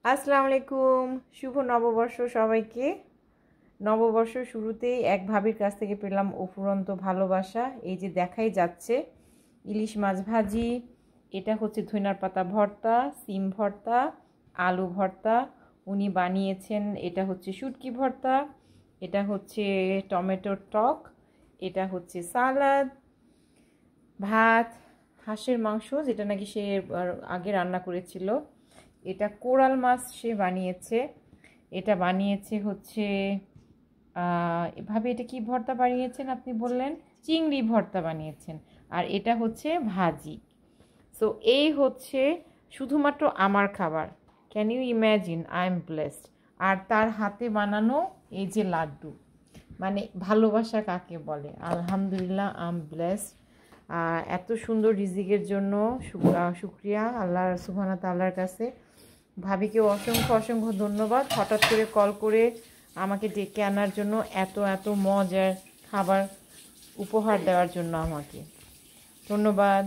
আসসালামু আলাইকুম, শুভ নববর্ষ সবাইকে। নববর্ষ শুরুতেই এক ভাবির কাছ থেকে পেলাম অফুরন্ত ভালোবাসা। এই যে দেখাই যাচ্ছে ইলিশ মাছ ভাজি, এটা হচ্ছে ধনিয়ার পাতা ভর্তা, সিম ভর্তা, আলু ভর্তা উনি বানিয়েছেন। এটা হচ্ছে শুটকি ভর্তা, এটা হচ্ছে টমেটোর টক, এটা হচ্ছে সালাদ, ভাত, হাঁসের মাংস যেটা নাকি সে আগে রান্না করেছিল, এটা কোরাল মাছ সে বানিয়েছে, এটা বানিয়েছে হচ্ছে এভাবে। এটা কি ভর্তা বানিয়েছেন আপনি বললেন? চিংড়ি ভর্তা বানিয়েছেন। আর এটা হচ্ছে ভাজি। সো এই হচ্ছে শুধুমাত্র আমার খাবার। Can you imagine? I am blessed. আর তার হাতে বানানো এই যে লাড্ডু, মানে ভালোবাসা কাকে বলে। আলহামদুলিল্লাহ, আই এম ব্লেসড। এত সুন্দর রিজিকের জন্য শুক্রিয়া আল্লাহ সুবহানাহু ওয়া তাআলার কাছে। ভাবিকে অসংখ্য অসংখ্য ধন্যবাদ হঠাৎ করে কল করে আমাকে ডেকে আনার জন্য, এত এত মজার খাবার উপহার দেওয়ার জন্য আমাকে ধন্যবাদ।